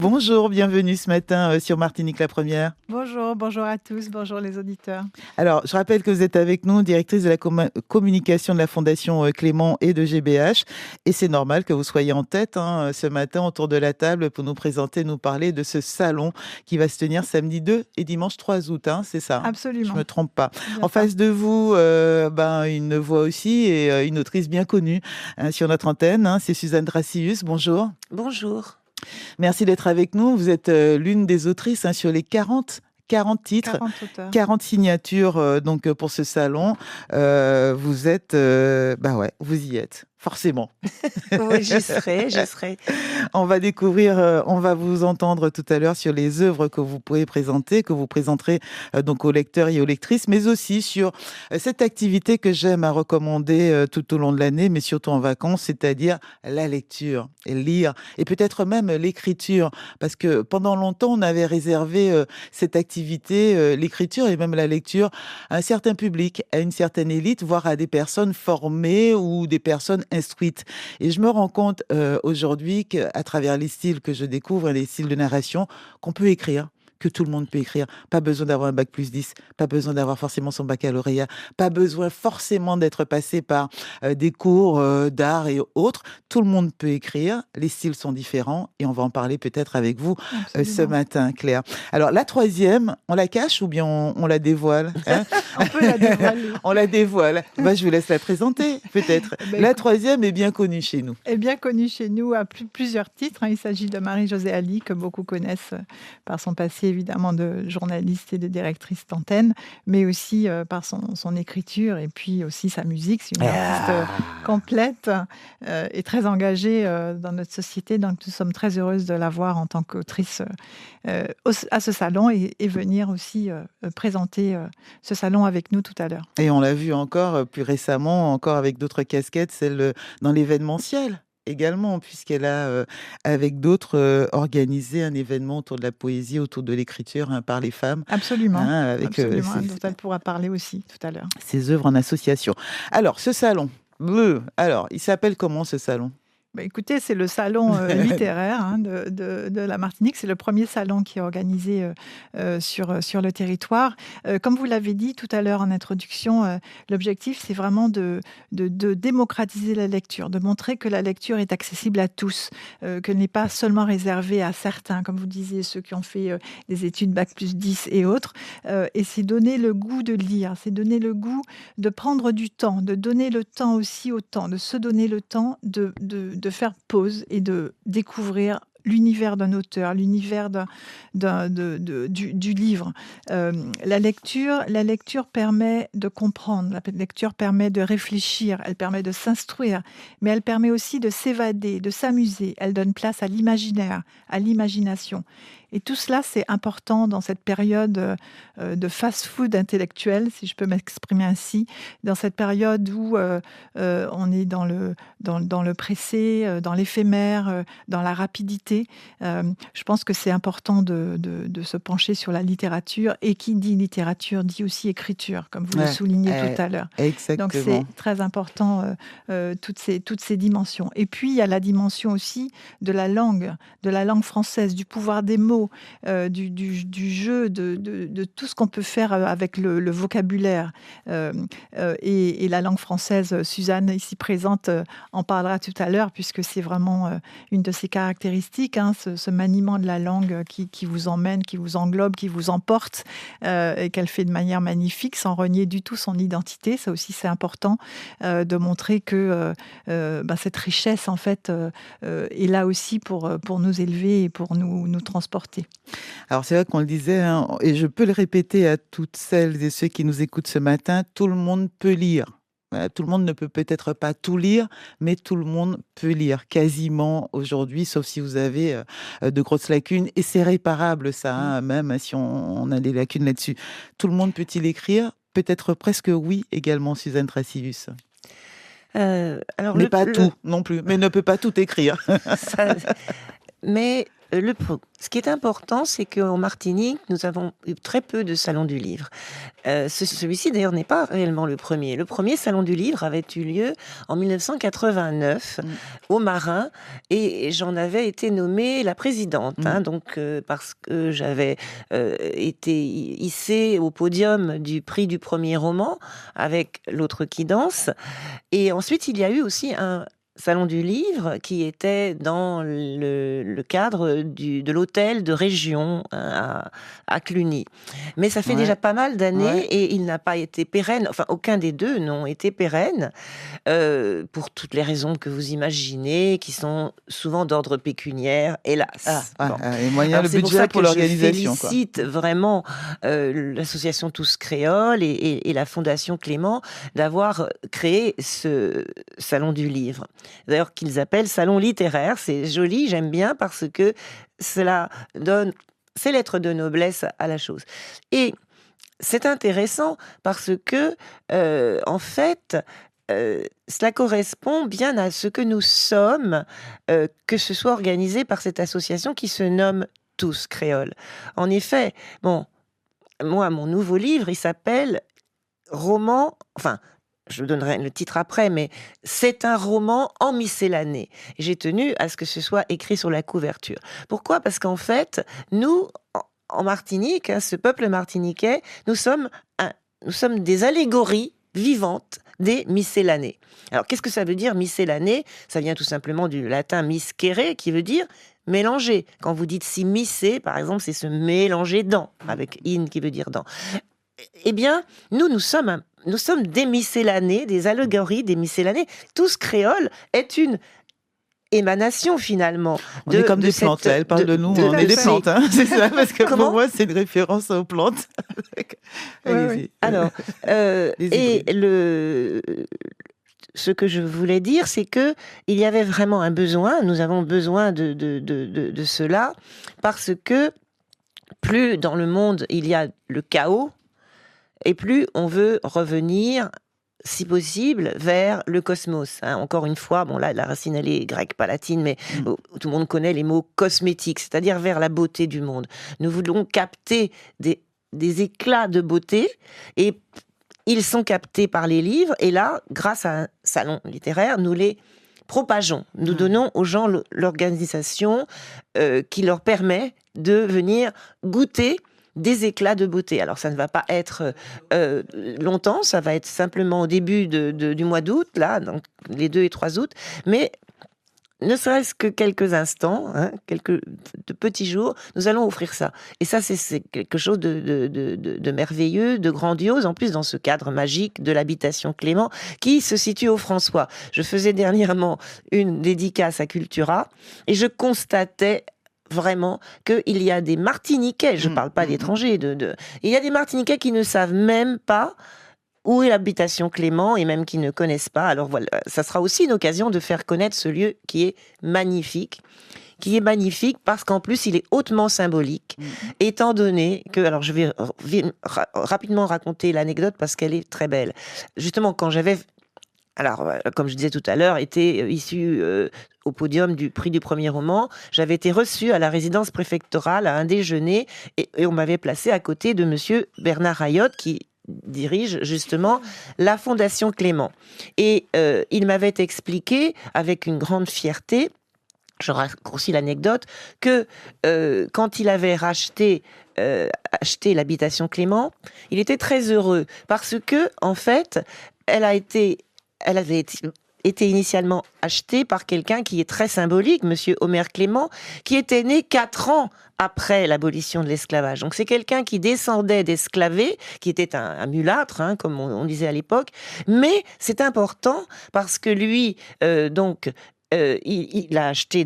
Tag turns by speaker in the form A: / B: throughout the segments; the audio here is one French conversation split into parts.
A: Bonjour, bienvenue ce matin sur Martinique la Première.
B: Bonjour à tous, bonjour les auditeurs.
A: Alors, je rappelle que vous êtes avec nous, directrice de la communication de la Fondation Clément et de GBH. Et c'est normal que vous soyez en tête ce matin autour de la table pour nous présenter, nous parler de ce salon qui va se tenir samedi 2 et dimanche 3 août. C'est ça, je ne
B: Absolument.
A: me trompe pas.
B: C'est bien
A: En
B: ça.
A: face de vous, une voix aussi et une autrice bien connue sur notre antenne. C'est Suzanne Dracius. Bonjour.
C: Bonjour.
A: Merci d'être avec nous. Vous êtes l'une des autrices sur les 40 titres,
B: 40 auteurs.
A: 40 signatures pour ce salon. Vous êtes, vous y êtes, forcément.
C: Oui, j'y serai.
A: On va découvrir, on va vous entendre tout à l'heure sur les œuvres que vous pourrez présenter, que vous présenterez donc aux lecteurs et aux lectrices, mais aussi sur cette activité que j'aime à recommander tout au long de l'année, mais surtout en vacances, c'est-à-dire la lecture, et lire, et peut-être même l'écriture, parce que pendant longtemps, on avait réservé cette activité, l'écriture et même la lecture, à un certain public, à une certaine élite, voire à des personnes formées ou des personnes instruites. Et je me rends compte aujourd'hui qu'à travers les styles que je découvre, les styles de narration, qu'on peut écrire, que tout le monde peut écrire. Pas besoin d'avoir un bac+10, pas besoin d'avoir forcément son baccalauréat, pas besoin forcément d'être passé par des cours d'art et autres. Tout le monde peut écrire, les styles sont différents et on va en parler peut-être avec vous ce
B: Absolument.
A: matin, Claire. Alors la troisième, on la cache ou bien on la dévoile
B: On peut la dévoiler.
A: On la dévoile. Je vous laisse la présenter, peut-être. La troisième est bien connue chez nous.
B: Est bien connue chez nous à plusieurs titres. Il s'agit de Marie-Josée Ali, que beaucoup connaissent par son passé évidemment de journaliste et de directrice d'antenne, mais aussi par son écriture et puis aussi sa musique. C'est une artiste complète et très engagée dans notre société. Donc nous sommes très heureuses de la voir en tant qu'autrice à ce salon et venir aussi présenter ce salon avec nous tout à l'heure.
A: Et on l'a vu encore plus récemment, encore avec d'autres casquettes, celle dans l'événementiel également, puisqu'elle a, avec d'autres, organisé un événement autour de la poésie, autour de l'écriture par les femmes.
B: Absolument,
A: Avec
B: dont elle pourra parler aussi tout à l'heure.
A: Ses œuvres en association. Alors, ce salon, il s'appelle comment ce salon ?
B: Écoutez, c'est le salon littéraire de la Martinique. C'est le premier salon qui est organisé sur le territoire. Comme vous l'avez dit tout à l'heure en introduction, l'objectif, c'est vraiment de démocratiser la lecture, de montrer que la lecture est accessible à tous, qu'elle n'est pas seulement réservée à certains, comme vous disiez, ceux qui ont fait des études bac+10 et autres. Et c'est donner le goût de lire, c'est donner le goût de prendre du temps, de donner le temps aussi au temps, de se donner le temps de faire pause et de découvrir l'univers d'un auteur, l'univers du livre. La lecture permet de comprendre, la lecture permet de réfléchir, elle permet de s'instruire, mais elle permet aussi de s'évader, de s'amuser. Elle donne place à l'imaginaire, à l'imagination. Et tout cela, c'est important dans cette période de fast-food intellectuel, si je peux m'exprimer ainsi, dans cette période où on est dans le pressé, dans l'éphémère, dans la rapidité. Je pense que c'est important de se pencher sur la littérature. Et qui dit littérature dit aussi écriture, comme vous le soulignez tout à l'heure.
A: Exactement.
B: Donc c'est très important, toutes ces dimensions. Et puis, il y a la dimension aussi de la langue française, du pouvoir des mots, du jeu, de tout ce qu'on peut faire avec le vocabulaire. Et la langue française, Suzanne, ici présente, en parlera tout à l'heure, puisque c'est vraiment une de ses caractéristiques, ce maniement de la langue qui vous emmène, qui vous englobe, qui vous emporte, et qu'elle fait de manière magnifique, sans renier du tout son identité. Ça aussi, c'est important de montrer que cette richesse, en fait, est là aussi pour nous élever et pour nous transporter.
A: Alors c'est vrai qu'on le disait, et je peux le répéter à toutes celles et ceux qui nous écoutent ce matin, tout le monde peut lire. Tout le monde ne peut peut-être pas tout lire, mais tout le monde peut lire quasiment aujourd'hui, sauf si vous avez de grosses lacunes. Et c'est réparable ça, même si on a des lacunes là-dessus. Tout le monde peut-il écrire ? Peut-être presque oui également, Suzanne Dracius. Mais pas tout non plus, mais ne peut pas tout écrire.
C: Mais Ce qui est important, c'est qu'en Martinique, nous avons eu très peu de salons du livre. Celui-ci, d'ailleurs, n'est pas réellement le premier. Le premier salon du livre avait eu lieu en 1989 au Marin, et j'en avais été nommée la présidente, donc parce que j'avais été hissée au podium du prix du premier roman avec L'autre qui danse. Et ensuite, il y a eu aussi un Salon du Livre qui était dans le cadre de l'hôtel de région à Cluny. Mais ça fait déjà pas mal d'années et il n'a pas été pérenne, enfin aucun des deux n'ont été pérennes, pour toutes les raisons que vous imaginez, qui sont souvent d'ordre pécuniaire, hélas.
A: Et moyen le budget pour l'organisation.
C: Je félicite vraiment l'association Tous Créoles et la Fondation Clément d'avoir créé ce Salon du Livre. D'ailleurs, qu'ils appellent salon littéraire. C'est joli, j'aime bien, parce que cela donne ses lettres de noblesse à la chose. Et c'est intéressant parce que, en fait, cela correspond bien à ce que nous sommes, que ce soit organisé par cette association qui se nomme Tous Créoles. En effet, moi, mon nouveau livre, il s'appelle Roman... je donnerai le titre après, mais c'est un roman en miscellanée. J'ai tenu à ce que ce soit écrit sur la couverture. Pourquoi ? Parce qu'en fait, nous, en Martinique, ce peuple martiniquais, nous sommes des allégories vivantes des miscellanées. Alors, qu'est-ce que ça veut dire, miscellanée ? Ça vient tout simplement du latin miscere, qui veut dire mélanger. Quand vous dites si misser, par exemple, c'est se mélanger dans, avec in qui veut dire dans. Eh bien, nous sommes des miscellanées, des allégories des miscellanées. Tous Créoles est une émanation, finalement.
A: On est comme des plantes, elle parle de nous, on est des plantes, c'est ça, parce que pour moi, c'est une référence aux plantes.
C: Oui. Alors, ce que je voulais dire, c'est que il y avait vraiment un besoin, nous avons besoin de cela, parce que plus dans le monde il y a le chaos, et plus on veut revenir, si possible, vers le cosmos. Encore une fois, là, la racine, elle est grecque, pas latine, mais tout le monde connaît les mots cosmétiques, c'est-à-dire vers la beauté du monde. Nous voulons capter des éclats de beauté, et ils sont captés par les livres, et là, grâce à un salon littéraire, nous les propageons. Nous donnons aux gens l'organisation qui leur permet de venir goûter des éclats de beauté. Alors, ça ne va pas être longtemps, ça va être simplement au début du mois d'août, là, donc les 2 et 3 août, mais ne serait-ce que quelques instants, quelques de petits jours, nous allons offrir ça. Et ça, c'est quelque chose de merveilleux, de grandiose, en plus dans ce cadre magique de l'habitation Clément, qui se situe au François. Je faisais dernièrement une dédicace à Cultura, et je constatais vraiment qu'il y a des Martiniquais, je ne parle pas d'étrangers, il y a des Martiniquais qui ne savent même pas où est l'habitation Clément, et même qui ne connaissent pas. Alors voilà, ça sera aussi une occasion de faire connaître ce lieu qui est magnifique parce qu'en plus il est hautement symbolique, étant donné que, alors je vais rapidement raconter l'anecdote parce qu'elle est très belle. Justement, quand j'avais... Alors, comme je disais tout à l'heure, était issu au podium du prix du premier roman. J'avais été reçue à la résidence préfectorale à un déjeuner, et on m'avait placé à côté de monsieur Bernard Ayotte, qui dirige justement la Fondation Clément. Et il m'avait expliqué avec une grande fierté, je raccourcis l'anecdote, que quand il avait acheté l'habitation Clément, il était très heureux parce que, en fait, elle avait été initialement achetée par quelqu'un qui est très symbolique, monsieur Omer Clément, qui était né 4 ans après l'abolition de l'esclavage. Donc c'est quelqu'un qui descendait d'esclavés, qui était un mulâtre, comme on disait à l'époque, mais c'est important parce que lui, il a acheté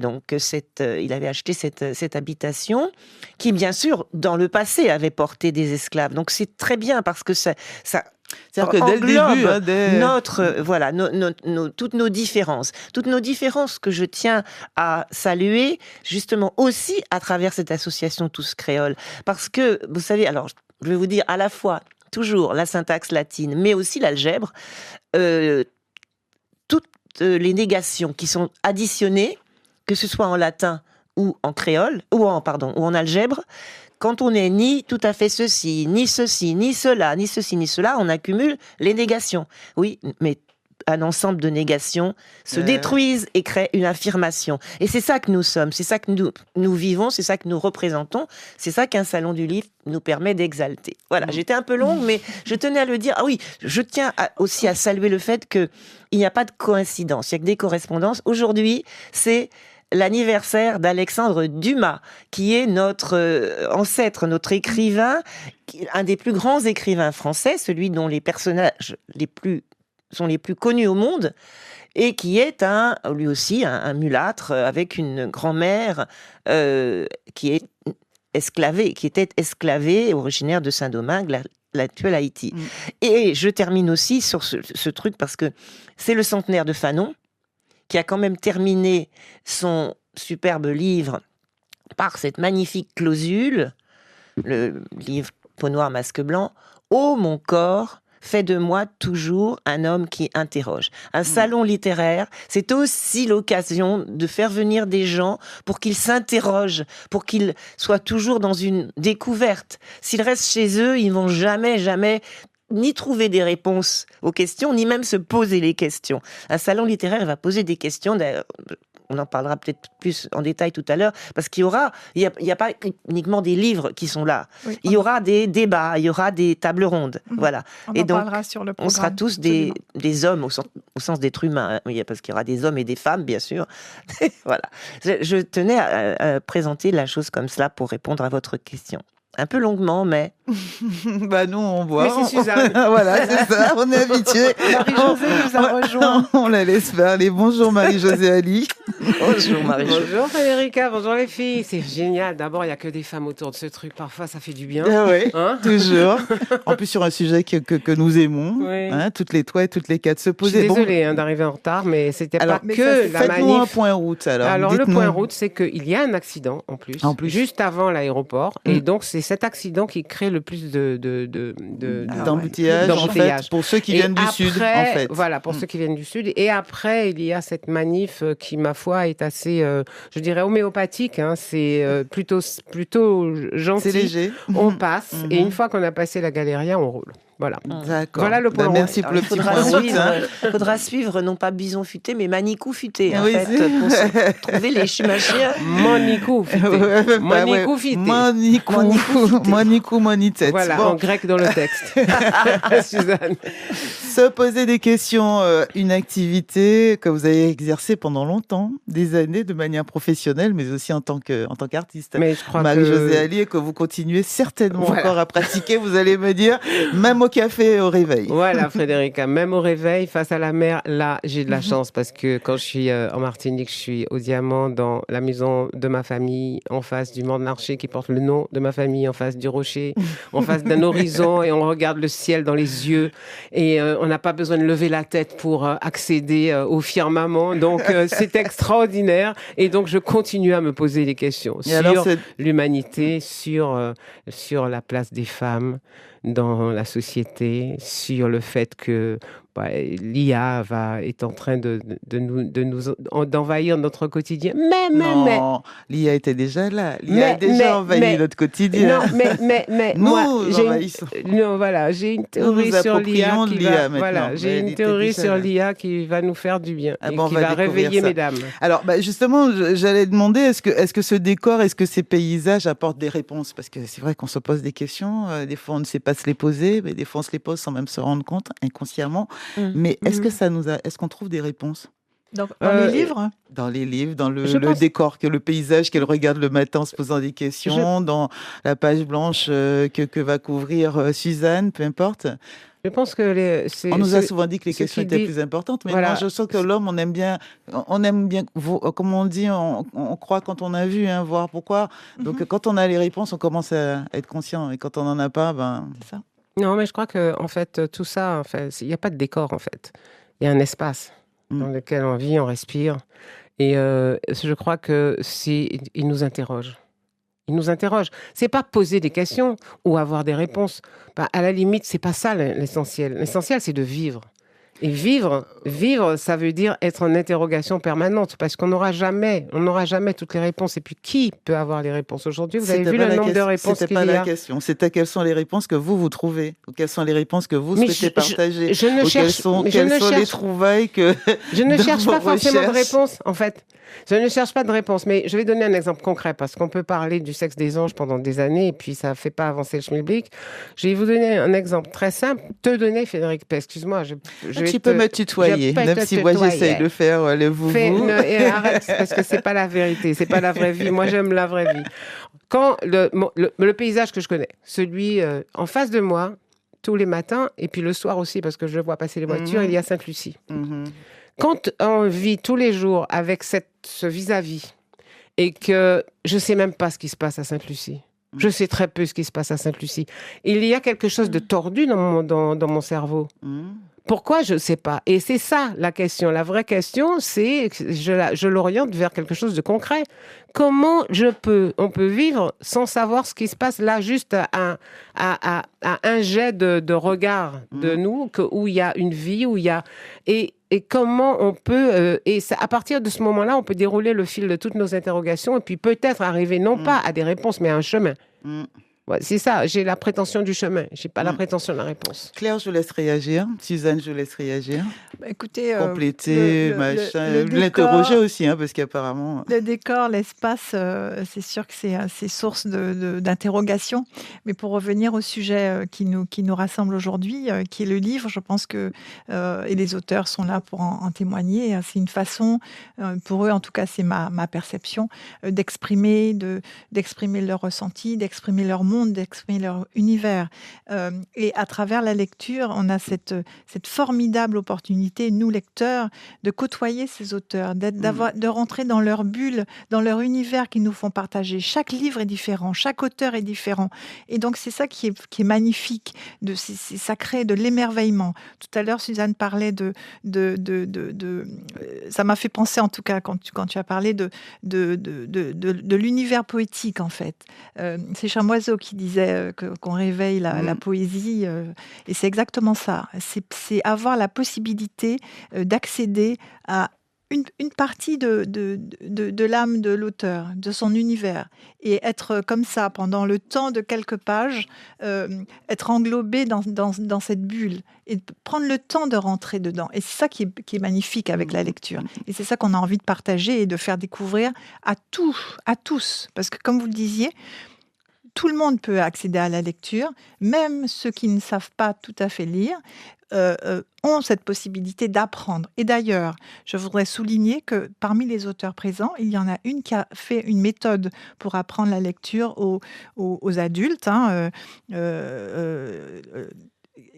C: il avait acheté cette habitation qui, bien sûr, dans le passé, avait porté des esclaves. Donc c'est très bien parce que ça
A: c'est-à-dire que dès le début,
C: toutes nos différences que je tiens à saluer, justement aussi à travers cette association Tous Créoles, parce que vous savez, alors je vais vous dire à la fois toujours la syntaxe latine, mais aussi l'algèbre, toutes les négations qui sont additionnées, que ce soit en latin ou en créole, ou en algèbre, quand on n'est ni tout à fait ceci, ni cela, ni ceci, ni cela, on accumule les négations. Oui, mais un ensemble de négations se détruisent et créent une affirmation. Et c'est ça que nous sommes, c'est ça que nous vivons, c'est ça que nous représentons, c'est ça qu'un salon du livre nous permet d'exalter. Voilà, j'étais un peu longue, mais je tenais à le dire. Ah oui, je tiens aussi à saluer le fait qu'il n'y a pas de coïncidence, il n'y a que des correspondances. Aujourd'hui, c'est l'anniversaire d'Alexandre Dumas, qui est notre ancêtre, notre écrivain, un des plus grands écrivains français, celui dont les personnages sont les plus connus au monde, et qui est lui aussi un mulâtre avec une grand-mère qui était esclavée, originaire de Saint-Domingue, l'actuel Haïti. Et je termine aussi sur ce truc parce que c'est le centenaire de Fanon, qui a quand même terminé son superbe livre par cette magnifique clausule, le livre Peau noire, masque blanc, « Oh, mon corps fait de moi toujours un homme qui interroge ». Un salon littéraire, c'est aussi l'occasion de faire venir des gens pour qu'ils s'interrogent, pour qu'ils soient toujours dans une découverte. S'ils restent chez eux, ils vont jamais ni trouver des réponses aux questions, ni même se poser les questions. Un salon littéraire va poser des questions, on en parlera peut-être plus en détail tout à l'heure, parce qu'il y a pas uniquement des livres qui sont là. Oui, il y aura des débats, il y aura des tables rondes. Voilà.
B: Et donc, sur le
C: on sera tous des hommes au sens d'être humain, hein, parce qu'il y aura des hommes et des femmes, bien sûr. Voilà. Je tenais à présenter la chose comme cela pour répondre à votre question. Un peu longuement, mais...
A: Bah nous, on voit.
D: Mais c'est Suzanne.
A: Voilà, c'est ça, on est habitués.
B: Marie-Josée nous a rejoint.
A: On la laisse parler. Bonjour Marie-Josée Ali.
C: Bonjour Marie-Josée.
D: Bonjour Frédérica, bonjour les filles. C'est génial. D'abord, il n'y a que des femmes autour de ce truc. Parfois, ça fait du bien.
A: Ah oui,
D: hein,
A: toujours. En plus, sur un sujet que nous aimons,
D: oui.
A: Toutes les trois et toutes les quatre se
D: Je
A: poser.
D: suis désolée d'arriver en retard, mais c'était pas que la manif.
A: Faites-nous un point route alors.
D: Alors le point route, c'est qu'il y a un accident en plus, juste avant l'aéroport. Et donc, c'est cet accident qui crée le plus
A: d'embouteillage, en fait, pour ceux qui viennent du sud, en fait.
D: Voilà, pour ceux qui viennent du sud. Et après, il y a cette manif qui, ma foi, est assez, je dirais, homéopathique. Hein. C'est plutôt gentil.
A: C'est léger.
D: On passe, et une fois qu'on a passé la Galéria, on roule. Voilà.
A: D'accord.
D: Voilà le point.
A: Merci pour le petit point route.
C: Il faudra suivre, non pas Bison futé, mais Manicou futé, en fait, pour se trouver les chumachiens.
D: Manicou futé. Manicou futé.
A: Manicou monitette.
D: Voilà, en grec dans le texte. Suzanne.
A: Se poser des questions, une activité que vous avez exercée pendant longtemps, des années, de manière professionnelle, mais aussi en tant qu'artiste.
D: Mais je crois
A: Marie-Josée Ali, et que vous continuez certainement encore à pratiquer, vous allez me dire, même au café et au réveil.
D: Voilà, Frédérica, même au réveil, face à la mer, là, j'ai de la chance parce que quand je suis en Martinique, je suis au Diamant, dans la maison de ma famille, en face du Mont de Marché qui porte le nom de ma famille, en face du rocher, en face d'un horizon, et on regarde le ciel dans les yeux, et on n'a pas besoin de lever la tête pour accéder au firmament. Donc, c'est extraordinaire. Et donc, je continue à me poser des questions sur l'humanité, sur la place des femmes dans la société, sur le fait que l'IA est en train d'envahir notre quotidien.
A: L'IA était déjà là. L'IA a déjà envahi notre quotidien.
D: Non, mais moi, j'ai une théorie sur l'IA j'ai une théorie sur l'IA qui va nous faire du bien et qui va réveiller mesdames.
A: Alors, justement, j'allais demander, est-ce que ce décor, est-ce que ces paysages apportent des réponses? Parce que c'est vrai qu'on se pose des questions, des fois on ne sait pas se les poser, mais des fois on se les pose sans même se rendre compte, inconsciemment. Mais est-ce qu'on trouve des réponses?
B: Dans les livres?
A: Dans les livres, dans le décor, le paysage qu'elle regarde le matin en se posant des questions, dans la page blanche que va couvrir Suzanne, peu importe.
D: Je pense que
A: on nous a souvent dit que les questions étaient plus importantes, mais moi je sens que l'homme, on aime bien, comme on dit, on croit quand on a vu, voir pourquoi. Donc quand on a les réponses, on commence à être conscient, et quand on n'en a pas, c'est ça.
D: Non, mais je crois que en fait, tout ça, il n'y a pas de décor en fait. Il y a un espace dans lequel on vit, on respire, et je crois que il nous interroge. Il nous interroge. C'est pas poser des questions ou avoir des réponses. À la limite, c'est pas ça l'essentiel. L'essentiel, c'est de vivre. Et vivre, ça veut dire être en interrogation permanente, parce qu'on n'aura jamais toutes les réponses. Et puis, qui peut avoir les réponses aujourd'hui? Vous avez vu le nombre de réponses qu'il y a?
A: C'était pas la question. C'était quelles sont les réponses que vous trouvez, ou quelles sont les réponses que vous souhaitez partager, quelles sont les trouvailles que
D: je ne cherche pas forcément de réponse, en fait. Je ne cherche pas de réponse, mais je vais donner un exemple concret, parce qu'on peut parler du sexe des anges pendant des années, et puis ça ne fait pas avancer le schmilblick. Je vais vous donner un exemple très simple. Te donner, Frédéric, excuse-moi.
A: Tu peux me tutoyer, même si moi j'essaye de faire le vous.
D: Arrête, parce que c'est pas la vérité, c'est pas la vraie vie. Moi, j'aime la vraie vie. Quand le paysage que je connais, celui en face de moi, tous les matins, et puis le soir aussi, parce que je vois passer les voitures, il y a Sainte-Lucie. Quand on vit tous les jours avec ce vis-à-vis, et que je ne sais même pas ce qui se passe à Sainte-Lucie, je sais très peu ce qui se passe à Sainte-Lucie, il y a quelque chose de tordu dans mon cerveau. Pourquoi? Je ne sais pas. Et c'est ça la question. La vraie question, c'est, je l'oriente vers quelque chose de concret. Comment on peut vivre sans savoir ce qui se passe là, juste à un jet de regard de nous, où il y a une vie, où il y a... Et comment on peut... à partir de ce moment-là, on peut dérouler le fil de toutes nos interrogations et puis peut-être arriver non pas à des réponses, mais à un chemin. Ouais, c'est ça, j'ai la prétention du chemin, j'ai pas la prétention de la réponse.
A: Claire, je laisse réagir. Suzanne, je laisse réagir.
B: Écoutez,
A: compléter, l'interroger aussi, parce qu'apparemment...
B: Le décor, l'espace, c'est sûr que c'est source d'interrogation. Mais pour revenir au sujet qui nous rassemble aujourd'hui, qui est le livre, je pense que, et les auteurs sont là pour en témoigner, c'est une façon, pour eux en tout cas c'est ma perception, d'exprimer leur ressenti, d'exprimer leur monde, d'exprimer leur univers. Et à travers la lecture, on a cette formidable opportunité, nous lecteurs, de côtoyer ces auteurs, de rentrer dans leur bulle, dans leur univers qu'ils nous font partager. Chaque livre est différent, chaque auteur est différent. Et donc c'est ça qui est magnifique, ça crée de l'émerveillement. Tout à l'heure, Suzanne parlait ça m'a fait penser en tout cas quand tu as parlé de l'univers poétique en fait. C'est Chamoiseau qui disait qu'on réveille la poésie, et c'est exactement ça. C'est avoir la possibilité d'accéder à une partie de l'âme de l'auteur, de son univers, et être comme ça pendant le temps de quelques pages, être englobé dans cette bulle et prendre le temps de rentrer dedans. Et c'est ça qui est magnifique avec la lecture. Et c'est ça qu'on a envie de partager et de faire découvrir à tous. Parce que comme vous le disiez, tout le monde peut accéder à la lecture, même ceux qui ne savent pas tout à fait lire ont cette possibilité d'apprendre. Et d'ailleurs, je voudrais souligner que parmi les auteurs présents, il y en a une qui a fait une méthode pour apprendre la lecture aux adultes.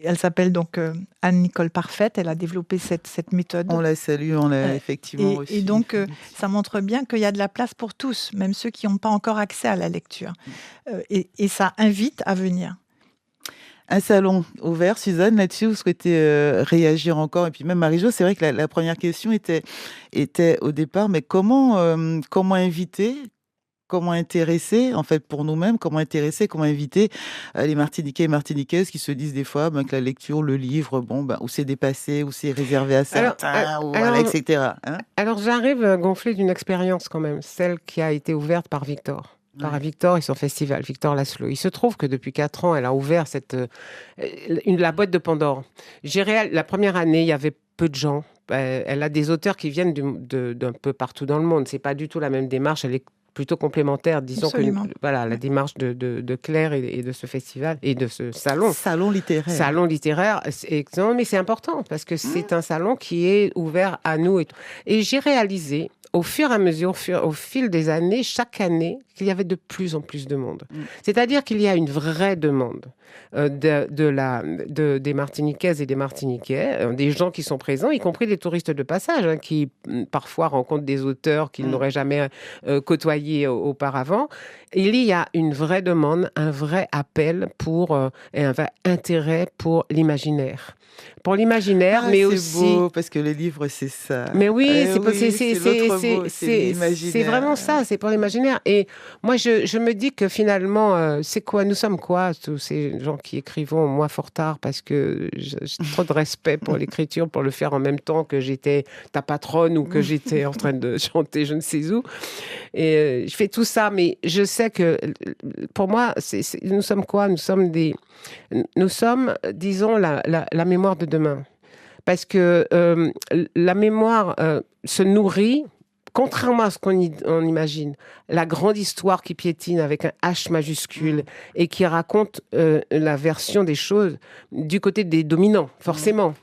B: Elle s'appelle donc Anne-Nicole Parfaite. Elle a développé cette méthode.
A: On la salue, on l'a effectivement reçue.
B: Et donc, ça montre bien qu'il y a de la place pour tous, même ceux qui n'ont pas encore accès à la lecture. Et ça invite à venir.
A: Un salon ouvert, Suzanne, là-dessus, vous souhaitez réagir encore? Et puis même Marie-Jo, c'est vrai que la première question était au départ, mais comment inviter? Comment intéresser, en fait, pour nous-mêmes, comment inviter les Martiniquais et Martiniquaises qui se disent des fois que la lecture, le livre, ou c'est dépassé, ou c'est réservé à certains, etc.
D: Alors, j'arrive gonflée d'une expérience quand même, celle qui a été ouverte par Victor. Victor et son festival, Victor Laszlo. Il se trouve que depuis 4 ans, elle a ouvert la boîte de Pandore. La première année, il y avait peu de gens. Elle a des auteurs qui viennent d'un peu partout dans le monde. C'est pas du tout la même démarche. Elle est plutôt complémentaire, disons.
B: Absolument.
D: La démarche de Claire et de ce festival et de ce salon.
A: Salon littéraire.
D: Non, mais c'est important parce que c'est un salon qui est ouvert à nous. Et j'ai réalisé, au fur et à mesure, au fil des années, chaque année, qu'il y avait de plus en plus de monde. C'est-à-dire qu'il y a une vraie demande des Martiniquaises et des Martiniquais, des gens qui sont présents, y compris des touristes de passage, qui parfois rencontrent des auteurs qu'ils n'auraient jamais côtoyés auparavant. il y a une vraie demande, un vrai appel et un vrai intérêt pour l'imaginaire. Pour l'imaginaire, mais
A: c'est
D: aussi...
A: beau, parce que les livres, c'est ça.
D: Mais oui,
A: l'autre mot,
D: c'est
A: l'imaginaire.
D: vraiment ça, c'est pour l'imaginaire. Et moi, je me dis que finalement, c'est quoi, nous sommes quoi, tous ces gens qui écrivons, moi fort tard, parce que j'ai trop de respect pour l'écriture, pour le faire en même temps que j'étais ta patronne ou que j'étais en train de chanter je ne sais où. Et je fais tout ça, mais je sais que pour moi, nous sommes quoi? Nous sommes, disons, la mémoire de demain. Parce que la mémoire se nourrit, contrairement à ce qu'on imagine, la grande histoire qui piétine avec un H majuscule et qui raconte la version des choses du côté des dominants, forcément.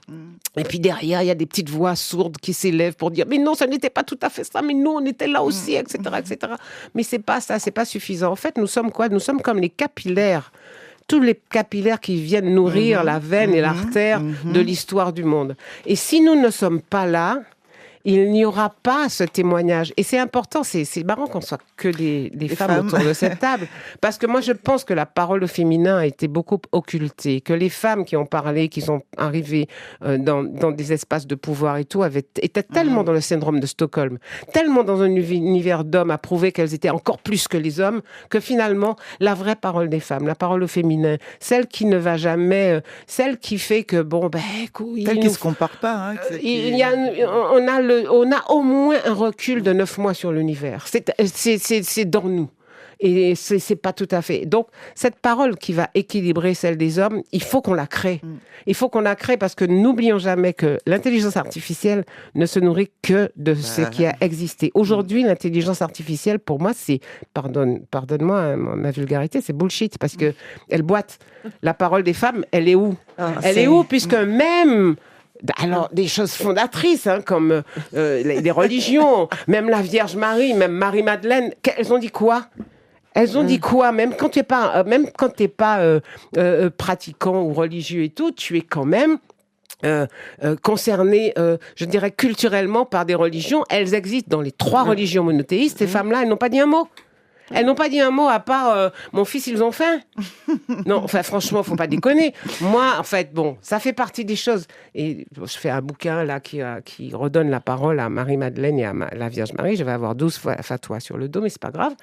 D: Et puis derrière, il y a des petites voix sourdes qui s'élèvent pour dire « Mais non, ça n'était pas tout à fait ça, mais nous, on était là aussi, etc. etc. » Mais c'est pas ça, c'est pas suffisant. En fait, nous sommes quoi? Nous sommes comme les capillaires. Tous les capillaires qui viennent nourrir la veine et l'artère de l'histoire du monde. Et si nous ne sommes pas là, il n'y aura pas ce témoignage. Et c'est important, c'est marrant qu'on soit que des femmes autour de cette table. Parce que moi, je pense que la parole au féminin a été beaucoup occultée, que les femmes qui ont parlé, qui sont arrivées dans des espaces de pouvoir et tout, étaient tellement dans le syndrome de Stockholm, tellement dans un univers d'hommes à prouver qu'elles étaient encore plus que les hommes, que finalement, la vraie parole des femmes, la parole au féminin, celle qui ne va jamais, celle qui fait que, bon, ben, écoute...
A: Celle qui ne se compare pas. Hein,
D: on a au moins un recul de 9 mois sur l'univers. C'est dans nous. Et c'est pas tout à fait. Donc, cette parole qui va équilibrer celle des hommes, il faut qu'on la crée. Il faut qu'on la crée parce que n'oublions jamais que l'intelligence artificielle ne se nourrit que de ce qui a existé. Aujourd'hui, l'intelligence artificielle, pour moi, c'est, pardonne-moi ma vulgarité, c'est bullshit parce que elle boite. La parole des femmes, elle est où? Elle est où? Puisque même... Alors, des choses fondatrices, hein, comme les religions, même la Vierge Marie, même Marie-Madeleine, elles ont dit quoi? Elles ont dit quoi? Même quand tu n'es pas pratiquant ou religieux et tout, tu es quand même concerné, je dirais, culturellement par des religions. Elles existent dans les 3 religions monothéistes. Ces femmes-là, elles n'ont pas dit un mot. Elles n'ont pas dit un mot à part mon fils, ils ont faim. Non, enfin, franchement, faut pas déconner. Moi, en fait, bon, ça fait partie des choses. Et je fais un bouquin là qui redonne la parole à Marie-Madeleine et à la Vierge Marie. Je vais avoir 12 fatwas sur le dos, mais c'est pas grave.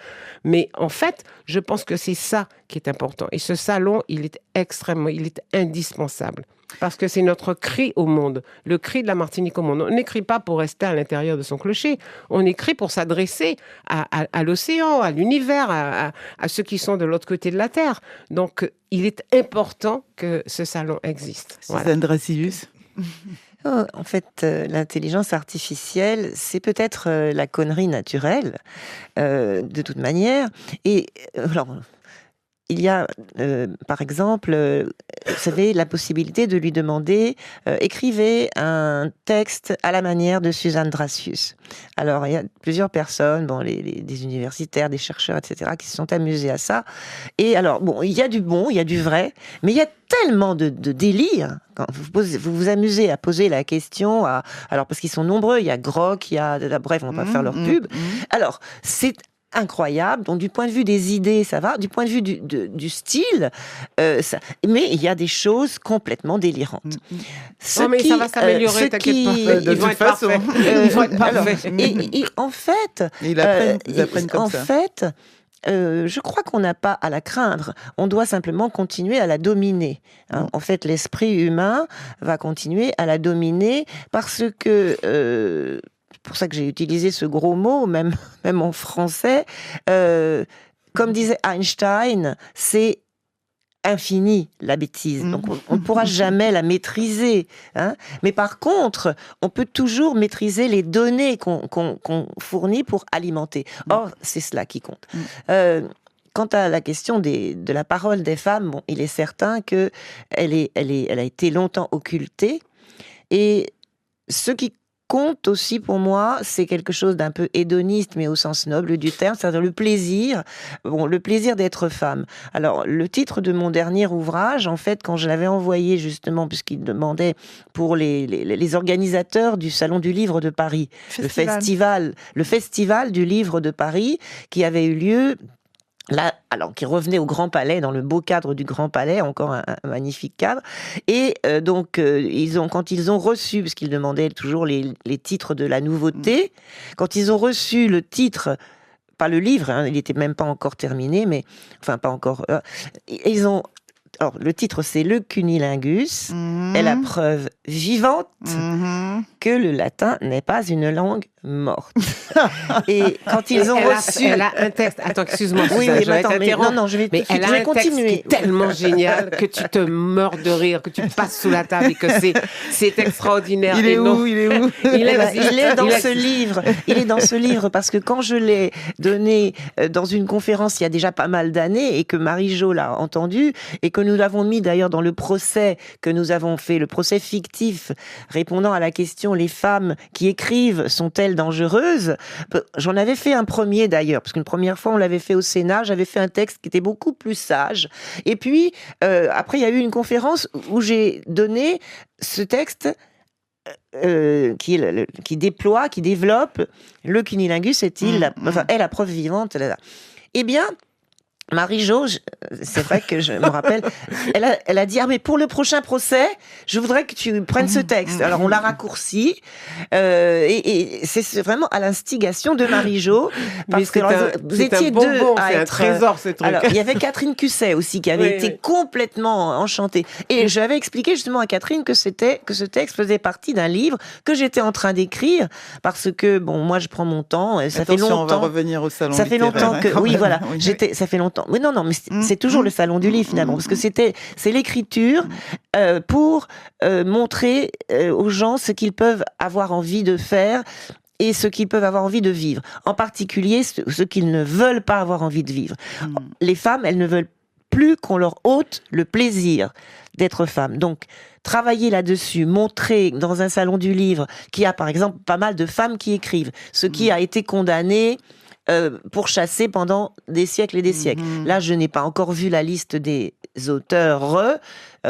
D: Mais en fait, je pense que c'est ça qui est important. Et ce salon, il est indispensable. Parce que c'est notre cri au monde, le cri de la Martinique au monde. On n'écrit pas pour rester à l'intérieur de son clocher, on écrit pour s'adresser à l'océan, à l'univers, à ceux qui sont de l'autre côté de la Terre. Donc, il est important que ce salon existe.
A: Suzanne Dracius.
C: En fait, l'intelligence artificielle, c'est peut-être la connerie naturelle, de toute manière. Et alors... Il y a, par exemple, vous savez, la possibilité de lui demander écrivez un texte à la manière de Suzanne Dracius. Alors, il y a plusieurs personnes, des universitaires, des chercheurs, etc., qui se sont amusés à ça. Et alors, bon, il y a du bon, il y a du vrai, mais il y a tellement de délire. Quand vous vous amusez à poser la question, alors parce qu'ils sont nombreux, il y a Grok, bref, on va pas faire leur pub. Alors, c'est incroyable. Donc, du point de vue des idées, ça va. Du point de vue du style, mais il y a des choses complètement délirantes.
D: Mais ça va s'améliorer, t'inquiète pas.
A: De toute façon.
D: Ils vont être parfaits.
C: Et en fait...
A: Ils apprennent comme ça.
C: En fait... je crois qu'on n'a pas à la craindre. On doit simplement continuer à la dominer. En fait, l'esprit humain va continuer à la dominer parce que... c'est pour ça que j'ai utilisé ce gros mot, même en français. Comme disait Einstein, c'est infini, la bêtise. Donc, on ne pourra jamais la maîtriser. Mais par contre, on peut toujours maîtriser les données qu'on fournit pour alimenter. Or, c'est cela qui compte. Quant à la question de la parole des femmes, il est certain qu'elle a été longtemps occultée. Et ce qui compte aussi pour moi, c'est quelque chose d'un peu hédoniste, mais au sens noble du terme, c'est-à-dire le plaisir d'être femme. Alors, le titre de mon dernier ouvrage, en fait, quand je l'avais envoyé justement, puisqu'il demandait pour les organisateurs du Salon du Livre de Paris, le festival du Livre de Paris, qui avait eu lieu là, alors qui revenait au Grand Palais, dans le beau cadre du Grand Palais, encore un magnifique cadre. Et donc, quand ils ont reçu, parce qu'ils demandaient toujours les titres de la nouveauté, quand ils ont reçu le titre, pas le livre, hein, il n'était même pas encore terminé, mais enfin pas encore. Ils ont. Alors, le titre, c'est Le Cunilingus est la preuve vivante que le latin n'est pas une langue morte. Et quand ils ont reçu...
D: Elle a un texte... Attends, excuse-moi,
C: oui,
D: je vais
C: t'interrompre. Non, je vais continuer.
D: Qui est tellement génial que tu te mords de rire, que tu passes sous la table et que c'est extraordinaire.
A: Il est où
C: Il est dans ce livre. Il est dans ce livre parce que quand je l'ai donné dans une conférence il y a déjà pas mal d'années et que Marie-Jo l'a entendu et que nous l'avons mis d'ailleurs dans le procès que nous avons fait, le procès fictif répondant à la question « Les femmes qui écrivent sont-elles dangereuses ?» J'en avais fait un premier d'ailleurs, parce qu'une première fois on l'avait fait au Sénat, j'avais fait un texte qui était beaucoup plus sage. Et puis après il y a eu une conférence où j'ai donné ce texte qui développe le cunilingus est la preuve vivante. Eh bien, Marie-Jo, c'est vrai que je me rappelle, elle a dit « Ah, mais pour le prochain procès, je voudrais que tu prennes ce texte. » Alors, on l'a raccourci, et c'est vraiment à l'instigation de Marie-Jo, parce que vous étiez deux à être...
D: C'est un trésor, ce truc.
C: Alors, il y avait Catherine Cusset aussi, qui avait été complètement enchantée. Et j'avais expliqué justement à Catherine que ce texte faisait partie d'un livre que j'étais en train d'écrire, parce que, bon, moi, je prends mon temps, ça fait longtemps...
A: on va revenir au salon
C: Ça fait
A: littéraire,
C: longtemps que... Oui, voilà, ça fait longtemps. Oui, non, mais c'est toujours le salon du livre finalement, parce que c'est l'écriture pour montrer aux gens ce qu'ils peuvent avoir envie de faire et ce qu'ils peuvent avoir envie de vivre. En particulier, ce qu'ils ne veulent pas avoir envie de vivre. Les femmes, elles ne veulent plus qu'on leur ôte le plaisir d'être femme. Donc, travailler là-dessus, montrer dans un salon du livre qu'il y a par exemple pas mal de femmes qui écrivent, ce qui a été condamné pourchassés pendant des siècles et des siècles. Là, je n'ai pas encore vu la liste des auteurs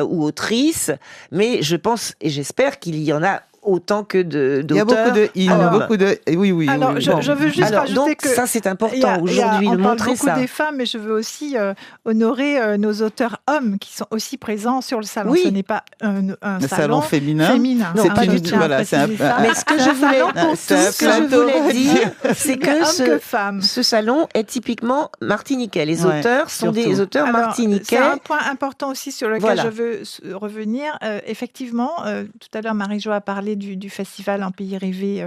C: ou autrices, mais je pense et j'espère qu'il y en a autant que d'auteurs.
A: Il y a beaucoup de... Oui.
B: Alors, je veux juste rajouter
C: donc,
B: que...
C: ça, c'est important aujourd'hui de montrer ça.
B: On parle beaucoup des femmes, mais je veux aussi honorer nos auteurs hommes qui sont aussi présents sur le salon.
C: Oui.
B: Ce n'est pas un
A: salon féminin.
B: Non,
A: c'est pas du tout... Voilà, c'est
C: mais ce que je voulais dire, c'est que ce salon est typiquement martiniquais. Les auteurs sont des auteurs martiniquais.
B: C'est un point important aussi sur lequel je veux revenir. Effectivement, tout à l'heure, Marie-Jo a parlé du festival Un pays rêvé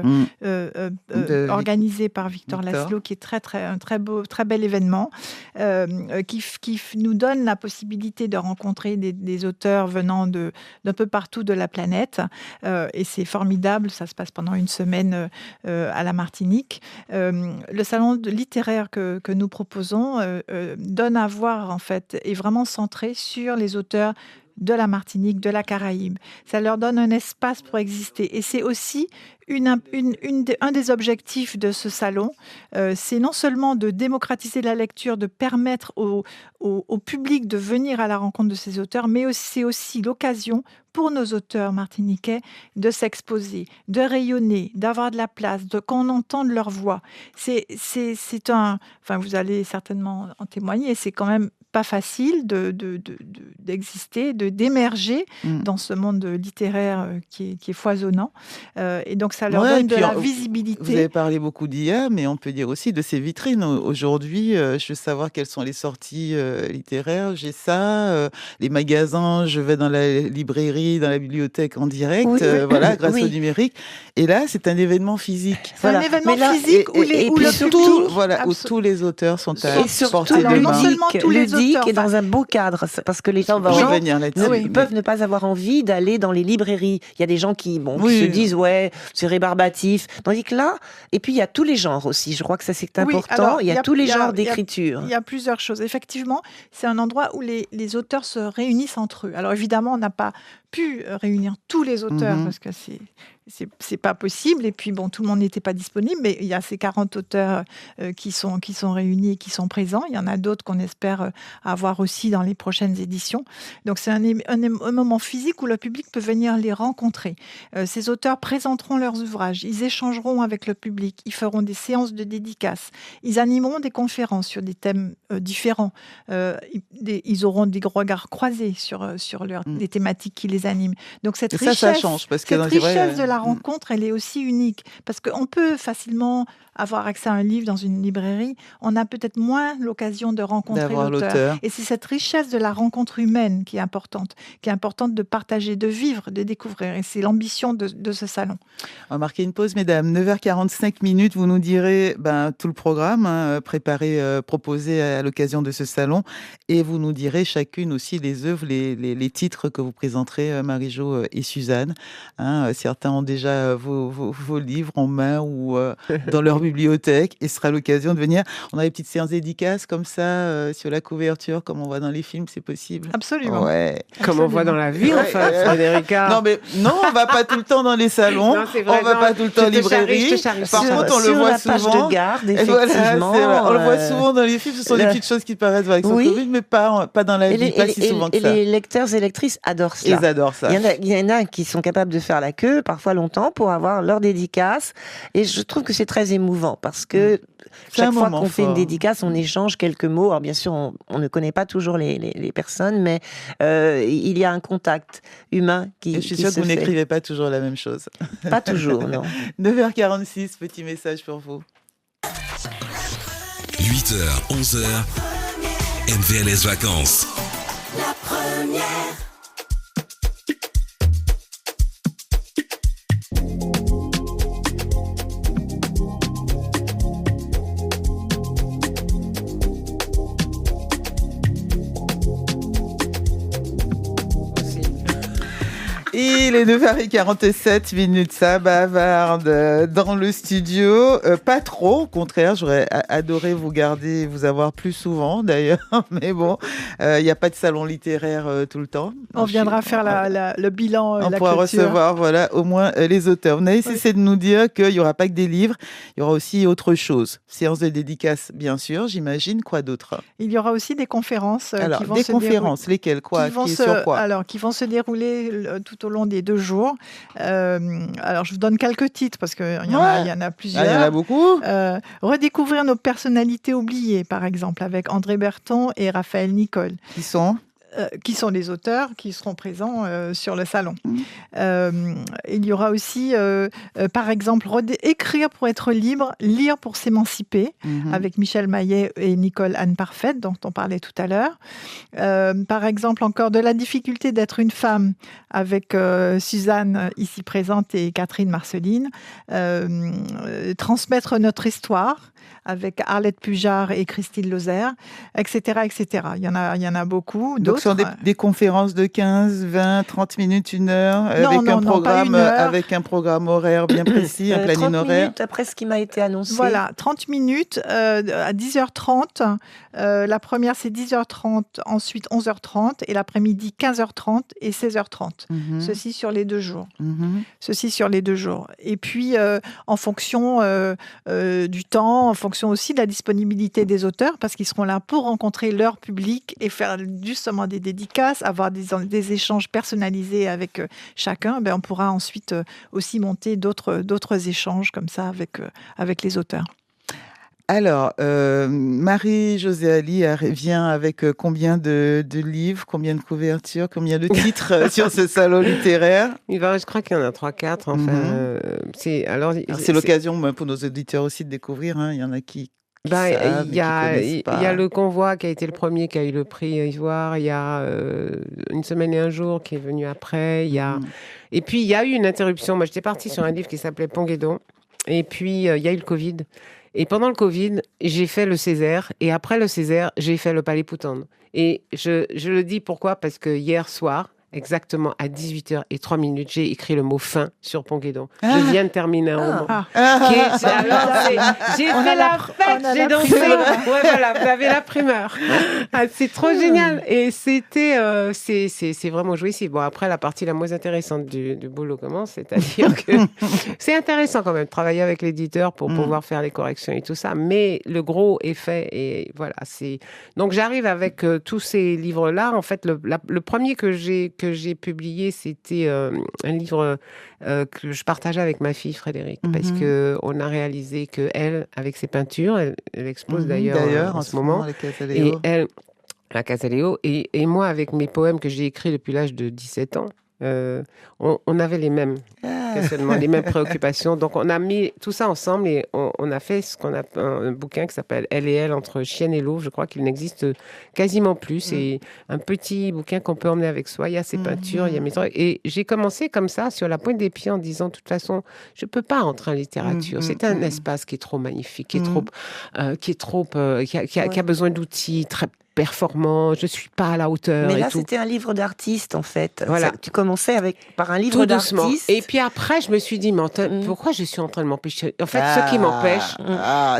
B: organisé par Victor Laszlo, qui est un très beau, très bel événement, qui nous donne la possibilité de rencontrer des auteurs venant d'un peu partout de la planète. Et c'est formidable, ça se passe pendant une semaine à la Martinique. Le salon littéraire que nous proposons donne à voir, en fait, est vraiment centré sur les auteurs de la Martinique, de la Caraïbe. Ça leur donne un espace pour exister. Et c'est aussi un des objectifs de ce salon, c'est non seulement de démocratiser la lecture, de permettre au public de venir à la rencontre de ces auteurs, mais c'est aussi l'occasion pour nos auteurs martiniquais de s'exposer, de rayonner, d'avoir de la place, qu'on entende leur voix. Enfin, vous allez certainement en témoigner, c'est quand même pas facile d'exister, d'émerger dans ce monde littéraire qui est foisonnant. Et donc, ça leur donne de la visibilité.
A: Vous avez parlé beaucoup d'IA, mais on peut dire aussi de ces vitrines. Aujourd'hui, je veux savoir quelles sont les sorties littéraires. J'ai ça, les magasins, je vais dans la librairie, dans la bibliothèque en direct, grâce au numérique. Et là, c'est un événement physique.
B: C'est un événement physique
A: où tous les auteurs sont à portée de main.
B: Non seulement tous les auteurs,
C: et dans un beau cadre, parce que les gens peuvent ne pas avoir envie d'aller dans les librairies. Il y a des gens qui se disent c'est rébarbatif. Tandis que là, et puis il y a tous les genres aussi. Je crois que ça c'est important. Il y a tous les genres d'écriture.
B: Il y a plusieurs choses. Effectivement, c'est un endroit où les auteurs se réunissent entre eux. Alors évidemment, on n'a pas pu réunir tous les auteurs parce que c'est c'est pas possible. Et puis bon, tout le monde n'était pas disponible, mais il y a ces 40 auteurs qui sont réunis et qui sont présents. Il y en a d'autres qu'on espère avoir aussi dans les prochaines éditions. Donc c'est un moment physique où le public peut venir les rencontrer. Ces auteurs présenteront leurs ouvrages, ils échangeront avec le public, ils feront des séances de dédicaces, ils animeront des conférences sur des thèmes différents. Ils auront des regards croisés sur les thématiques qui les animent. Donc cette richesse,
A: ça change parce que
B: cette richesse de la rencontre, elle est aussi unique parce qu'on peut facilement avoir accès à un livre dans une librairie, on a peut-être moins l'occasion de rencontrer l'auteur. Et c'est cette richesse de la rencontre humaine qui est importante de partager, de vivre, de découvrir. Et c'est l'ambition de ce salon.
A: On va marquer une pause, mesdames. 9h45 minutes, vous nous direz tout le programme préparé, proposé à l'occasion de ce salon. Et vous nous direz chacune aussi les œuvres, les titres que vous présenterez, Marie-Jo et Suzanne. Certains ont déjà vos livres en main ou dans leur bibliothèque, et ce sera l'occasion de venir. On a des petites séances dédicaces comme ça sur la couverture, comme on voit dans les films, c'est possible?
B: Absolument.
A: Ouais.
D: Comme on voit dans la vie, en fait, Frédérica.
A: Non, on va pas tout le temps dans les salons. Non, vrai, on va pas tout le temps en librairie. Par contre, on le voit souvent.
C: Sur la page de garde, effectivement.
A: Voilà, on le voit souvent dans les films. Ce sont des petites choses qui paraissent avec son Covid, mais pas dans la vie, pas si souvent que ça.
C: Et les lecteurs et lectrices adorent ça.
A: Ils adorent ça.
C: Il y en a qui sont capables de faire la queue, parfois longtemps, pour avoir leur dédicace. Et je trouve que c'est très émouvant parce que chaque fois qu'on fait une dédicace, on échange quelques mots. Alors bien sûr, on ne connaît pas toujours les personnes, mais il y a un contact humain qui se fait.
A: Je suis sûre que vous n'écrivez pas toujours la même chose.
C: Pas toujours, non.
A: 9h46, petit message pour vous.
E: 8h, 11h, NVLS Vacances.
F: La première.
A: Il est 9h47 minutes, ça bavarde dans le studio. Pas trop, au contraire, j'aurais adoré vous garder, vous avoir plus souvent d'ailleurs. Mais bon, il n'y a pas de salon littéraire tout le temps.
B: On viendra faire le bilan,
A: on
B: la
A: pourra
B: clôture.
A: Recevoir, au moins les auteurs. Vous n'avez cessé de nous dire qu'il n'y aura pas que des livres, il y aura aussi autre chose. Séance de dédicace, bien sûr, j'imagine. Quoi d'autre?
B: Il y aura aussi des conférences.
A: Alors,
B: qui vont
A: des
B: se
A: conférences,
B: dérouler,
A: lesquelles? Quoi?
B: sur quoi? Alors, qui vont se dérouler tout au long des 2 jours. Alors, je vous donne quelques titres parce qu'il y en a plusieurs.
A: Il y en a beaucoup.
B: Redécouvrir nos personnalités oubliées, par exemple, avec André Berton et Raphaël Nicole. Qui sont les auteurs qui seront présents sur le salon. Il y aura aussi, par exemple, écrire pour être libre, lire pour s'émanciper, avec Michel Maillet et Nicole Anne Parfaite, dont on parlait tout à l'heure. Par exemple, encore de la difficulté d'être une femme, avec Suzanne, ici présente, et Catherine Marceline. Transmettre notre histoire, avec Arlette Pujard et Christine Lozère, etc., etc. Il y en a beaucoup.
A: Donc, ce sont des conférences de 15, 20, 30 minutes, 1 heure, avec un programme horaire bien précis, un planning
C: 30
A: horaire.
C: minutes après ce qui m'a été annoncé.
B: Voilà, 30 minutes à 10h30. La première, c'est 10h30, ensuite 11h30, et l'après-midi, 15h30 et 16h30. Ceci sur les 2 jours. Ceci sur les 2 jours. Et puis, en fonction du temps, en fonction aussi de la disponibilité des auteurs, parce qu'ils seront là pour rencontrer leur public et faire justement des dédicaces, avoir des échanges personnalisés avec chacun. On pourra ensuite aussi monter d'autres échanges comme ça avec les auteurs.
A: Alors, Marie-Josée Ali vient avec combien de livres, combien de couvertures, combien de titres sur ce salon littéraire?
D: Je crois qu'il y en a 3-4. Enfin,
A: c'est l'occasion pour nos auditeurs aussi de découvrir. Il y en a qui
D: il y a le Convoi qui a été le premier qui a eu le prix Ivoire. Il y a Une semaine et un jour qui est venu après. Et puis, il y a eu une interruption. Moi, j'étais partie sur un livre qui s'appelait Ponguédon. Et puis, il y a eu le Covid. Et pendant le Covid, j'ai fait le Césaire. Et après le Césaire, j'ai fait le Palais Poutanne. Et je le dis pourquoi? Parce que hier soir, exactement à 18h03, j'ai écrit le mot fin sur Ponguédon. Je viens de terminer un roman. J'ai fait la fête, j'ai dansé. Ouais, voilà, vous avez la primeur. C'est trop génial. Et c'était, c'est vraiment jouissif. Bon, après, la partie la moins intéressante du boulot commence, c'est-à-dire que c'est intéressant quand même de travailler avec l'éditeur pour pouvoir faire les corrections et tout ça. Mais le gros est fait et voilà. Donc, j'arrive avec tous ces livres-là. En fait, le premier que j'ai publié, c'était un livre que je partageais avec ma fille Frédéric, parce que on a réalisé que elle, avec ses peintures, elle expose d'ailleurs en ce moment, et elle, la Casaléo, et moi avec mes poèmes que j'ai écrits depuis l'âge de 17 ans. On avait les mêmes questionnements, les mêmes préoccupations. Donc, on a mis tout ça ensemble et on a fait ce qu'on a un bouquin qui s'appelle Elle et elle entre chienne et loup. Je crois qu'il n'existe quasiment plus. C'est un petit bouquin qu'on peut emmener avec soi. Il y a ses peintures, il y a mes trucs. Et j'ai commencé comme ça, sur la pointe des pieds, en disant, de toute façon, je peux pas entrer en littérature. C'est un espace qui est trop magnifique, qui a besoin d'outils très performant, je suis pas à la hauteur.
C: Mais là,
D: et tout.
C: c'était un livre d'artiste, en fait.
D: Voilà.
C: Tu commençais par un livre
D: tout doucement.
C: d'artiste.
D: Et puis après, je me suis dit, mais pourquoi je suis en train de m'empêcher? En fait, ce qui m'empêche,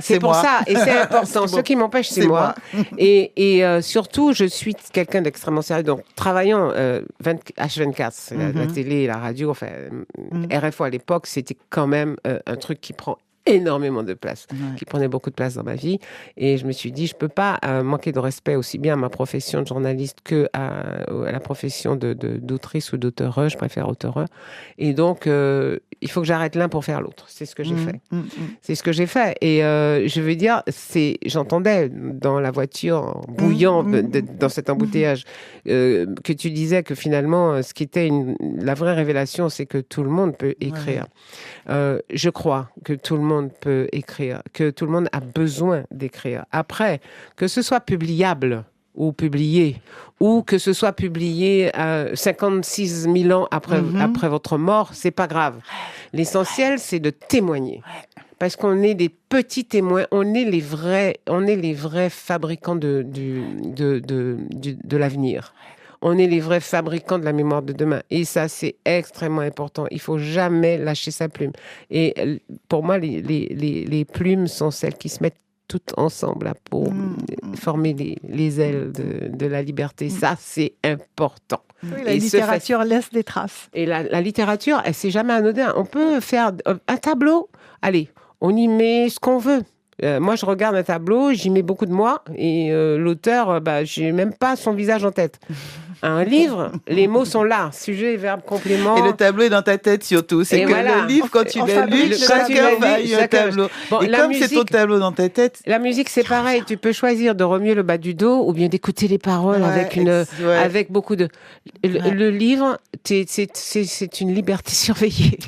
D: c'est pour
A: moi.
D: ça, et c'est important. Ce qui m'empêche, c'est moi. Et surtout, je suis quelqu'un d'extrêmement sérieux. Donc, travaillant H24, la télé, la radio, enfin, RFO à l'époque, c'était quand même un truc qui prend énormément de place, qui prenait beaucoup de place dans ma vie. Et je me suis dit, je peux pas manquer de respect aussi bien à ma profession de journaliste que à la profession d'autrice ou d'auteur. Je préfère auteur. Et donc, il faut que j'arrête l'un pour faire l'autre. C'est ce que j'ai fait. C'est ce que j'ai fait. Et je veux dire, j'entendais dans la voiture, bouillant dans cet embouteillage, que tu disais que finalement, ce qui était la vraie révélation, c'est que tout le monde peut écrire. Je crois que tout le monde peut écrire, que tout le monde a besoin d'écrire. Après, que ce soit publiable ou publié, ou que ce soit publié 56 000 ans après votre mort, c'est pas grave. L'essentiel, c'est de témoigner. Parce qu'on est des petits témoins, on est les vrais fabricants de l'avenir. On est les vrais fabricants de la mémoire de demain. Et ça, c'est extrêmement important. Il faut jamais lâcher sa plume. Et pour moi, les plumes sont celles qui se mettent toutes ensemble là, pour former les ailes de la liberté. Ça, c'est important.
B: Oui, la littérature laisse des traces.
D: Et la littérature, c'est jamais anodin. On peut faire un tableau. Allez, on y met ce qu'on veut. Moi, je regarde un tableau, j'y mets beaucoup de moi, et l'auteur, j'ai même pas son visage en tête. Un livre, les mots sont là, sujet, verbe, complément.
A: Et le tableau est dans ta tête surtout. C'est que le livre, quand tu l'as lu, chacun va y un tableau. Bon, et comme c'est ton tableau dans ta tête...
D: La musique, c'est pareil. Tu peux choisir de remuer le bas du dos ou bien d'écouter les paroles avec beaucoup de... Le livre, c'est une liberté surveillée.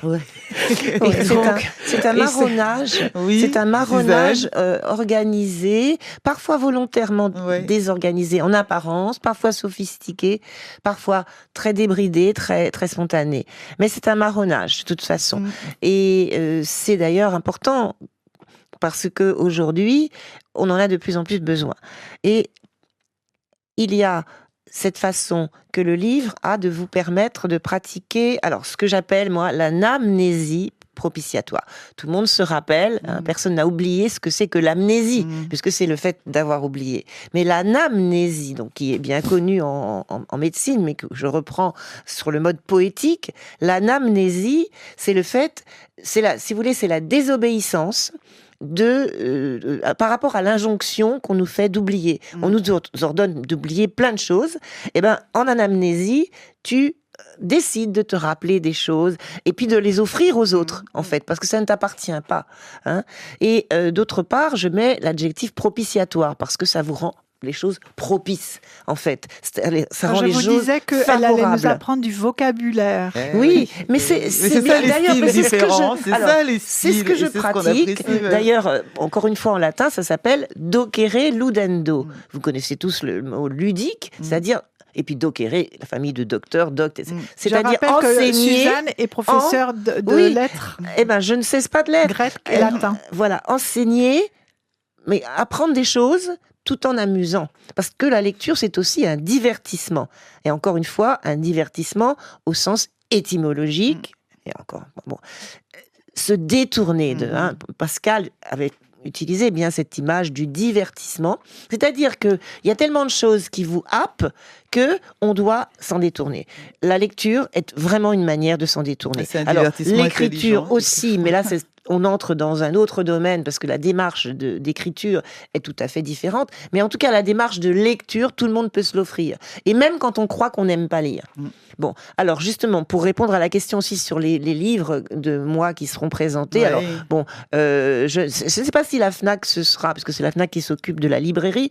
C: C'est un marronnage. C'est un marronnage organisé, parfois volontairement désorganisé en apparence, parfois sophistiqué, parfois très débridé, très, très spontané. Mais c'est un marronnage, de toute façon. Et c'est d'ailleurs important parce qu'aujourd'hui, on en a de plus en plus besoin. Et il y a cette façon que le livre a de vous permettre de pratiquer, alors ce que j'appelle, moi, l'anamnésie propitiatoire. Tout le monde se rappelle, personne n'a oublié ce que c'est que l'amnésie, puisque c'est le fait d'avoir oublié. Mais l'anamnésie, donc qui est bien connue en médecine, mais que je reprends sur le mode poétique, l'anamnésie, c'est le fait, si vous voulez, c'est la désobéissance par rapport à l'injonction qu'on nous fait d'oublier. On nous ordonne d'oublier plein de choses. Et ben, en anamnésie, tu décides de te rappeler des choses et puis de les offrir aux autres, en fait, parce que ça ne t'appartient pas. Et d'autre part, je mets l'adjectif propitiatoire parce que ça vous rend les choses propices, en fait. Ça rend les choses favorables.
B: Je vous disais qu'elle allait nous apprendre du vocabulaire.
C: Oui, mais c'est bien. D'ailleurs,
A: c'est ce
C: que je pratique. D'ailleurs, encore une fois en latin, ça s'appelle docere ludendo. Vous connaissez tous le mot ludique, c'est-à-dire. Et puis docere, la famille de docteur, c'est-à-dire enseigner.
B: Que Suzanne est professeure de lettres.
C: Eh ben, je ne cesse pas de l'être.
B: Grec et latin.
C: Voilà, enseigner, mais apprendre des choses tout en amusant. Parce que la lecture, c'est aussi un divertissement. Et encore une fois, un divertissement au sens étymologique. Et encore, bon, se détourner de... Pascal avait utilisé bien cette image du divertissement. C'est-à-dire qu'il y a tellement de choses qui vous happent qu'on doit s'en détourner. La lecture est vraiment une manière de s'en détourner.
A: C'est un
C: Alors,
A: divertissement
C: l'écriture
A: intelligent.
C: aussi, mais là, on entre dans un autre domaine parce que la démarche d'écriture est tout à fait différente. Mais en tout cas, la démarche de lecture, tout le monde peut se l'offrir. Et même quand on croit qu'on n'aime pas lire. Bon, alors justement, pour répondre à la question aussi sur les livres de moi qui seront présentés,
A: Ouais.
C: alors bon, je ne sais pas si la FNAC ce sera, parce que c'est la FNAC qui s'occupe de la librairie,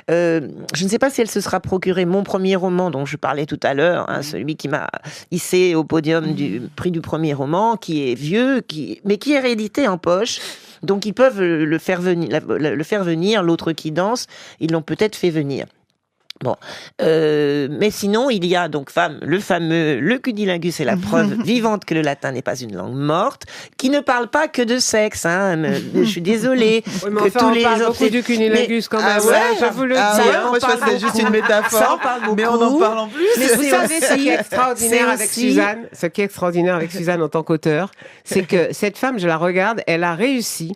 C: je ne sais pas si elle se sera procuré mon premier roman dont je parlais tout à l'heure, celui qui m'a hissé au podium du prix du premier roman, qui est vieux, mais qui est réédité en poche. Donc ils peuvent le faire venir, l'autre qui danse, ils l'ont peut-être fait venir. Bon, mais sinon, il y a donc le cunilingus est la preuve vivante que le latin n'est pas une langue morte, qui ne parle pas que de sexe. Je suis désolée.
D: Oui, mais enfin, on parle beaucoup du cunilingus quand même. Je vous le dis.
A: Moi, je crois que c'est juste une métaphore.
C: Ça en parle beaucoup.
A: Mais on en parle en plus.
C: Mais
D: Vous savez, ce qui est extraordinaire avec
C: aussi-
D: Suzanne, ce qui est extraordinaire avec Suzanne en tant qu'auteur, c'est que cette femme, je la regarde, elle a réussi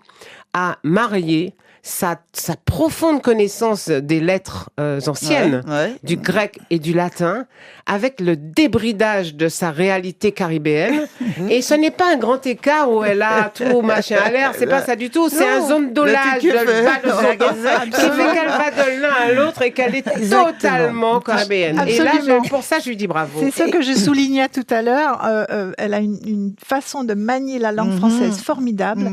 D: à marier sa profonde connaissance des lettres anciennes,
A: Ouais.
D: du grec et du latin, avec le débridage de sa réalité caribéenne. Et ce n'est pas un grand écart où elle a tout machin à l'air, c'est pas ça du tout, c'est un zone d'olage de bas de sa gazette qui fait qu'elle va de l'un à l'autre et qu'elle est
C: Exactement.
D: totalement caribéenne. Et là,
B: Absolument.
D: pour ça, je lui dis bravo.
B: C'est ce que je soulignais tout à l'heure. Elle a une façon de manier la langue française formidable,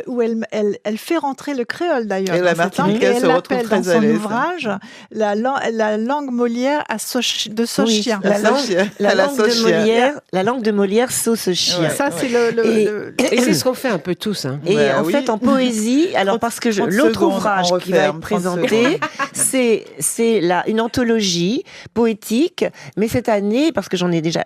B: où elle fait rentrer le créole d'ailleurs.
A: Et la
B: dans cette langue,
A: martiniquaise
B: et
A: se
B: elle
A: retrouve
B: appelle dans
A: très à
B: son
A: l'aise.
B: ouvrage la langue Molière de Sauchien.
C: La langue
A: La
C: de Molière sauce chien.
A: Ouais.
B: Ça, c'est
D: Et c'est ce qu'on fait un peu tous. Hein.
C: Et
A: Bah
C: en
A: oui.
C: fait, en poésie, alors parce que
A: 30
C: l'autre
A: secondes,
C: ouvrage
A: on
C: qui va être
A: referme, 30
C: présenté, c'est une anthologie poétique, mais cette année, parce que j'en ai déjà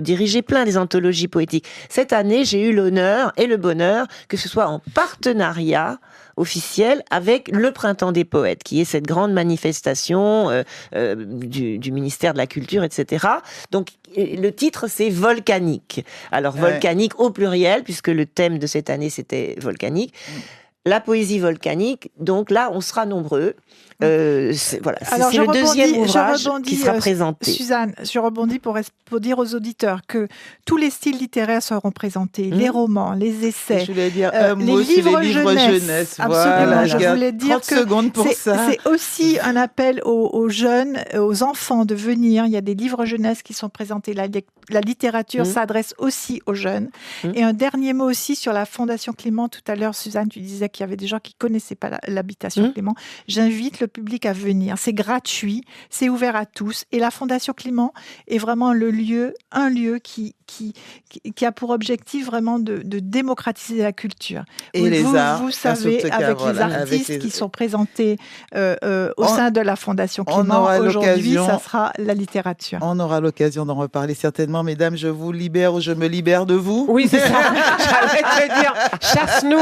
C: dirigé plein des anthologies poétiques, cette année, j'ai eu l'honneur et le bonheur que ce soit en partenariat officiel avec le Printemps des Poètes, qui est cette grande manifestation du ministère de la Culture, etc. Donc, le titre, c'est Volcanique. Alors, volcanique au pluriel, puisque le thème de cette année, c'était volcanique. La poésie volcanique, donc là, on sera nombreux. Voilà,
B: Alors,
C: c'est
B: je
C: le deuxième
B: rebondis-
C: ouvrage
B: je rebondis,
C: qui sera présenté.
B: Suzanne, je rebondis pour dire aux auditeurs que tous les styles littéraires seront présentés, les romans, les essais,
A: Je voulais dire un
B: les
A: mot sur
B: livres
A: les livres jeunesse.
B: Absolument,
A: Voilà,
B: je
A: garde
B: voulais dire
A: 30
B: que
A: secondes pour ça.
B: c'est aussi un appel aux jeunes, aux enfants de venir. Il y a des livres jeunesse qui sont présentés. La littérature s'adresse aussi aux jeunes. Et un dernier mot aussi sur la Fondation Clément. Tout à l'heure, Suzanne, tu disais qu'il y avait des gens qui ne connaissaient pas l'habitation Clément. J'invite le public à venir. C'est gratuit, c'est ouvert à tous. Et la Fondation Clément est vraiment un lieu qui a pour objectif vraiment de démocratiser la culture.
A: Et les arts,
B: Vous
A: en
B: savez,
A: tout cas,
B: avec
A: voilà,
B: les
A: avec
B: artistes
A: les-
B: qui sont présentés au sein de la Fondation Clément,
A: aura
B: aujourd'hui,
A: l'occasion-
B: ça sera la littérature.
A: On aura l'occasion d'en reparler certainement. Mesdames, je vous libère ou je me libère de vous.
D: Oui, c'est ça. J'allais te dire, chasse-nous.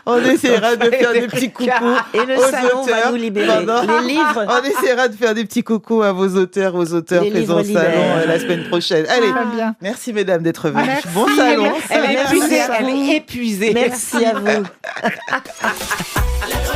A: On essaiera de faire des petits coucous
C: Et le
A: aux
C: salon va
A: auteurs
C: nous libérer.
A: pendant-
C: Les livres,
A: On essaiera de faire des petits coucous à vos auteurs
C: Les
A: présents
C: livres
A: au salon
C: libèrent.
A: la semaine prochaine. Allez,
B: Très bien.
A: merci mesdames d'être venues.
B: Merci,
A: Bon salon.
B: merci.
D: Elle est
C: Merci
D: épuisée.
C: à
D: Elle
C: vous.
D: est épuisée.
C: merci à vous.
F: La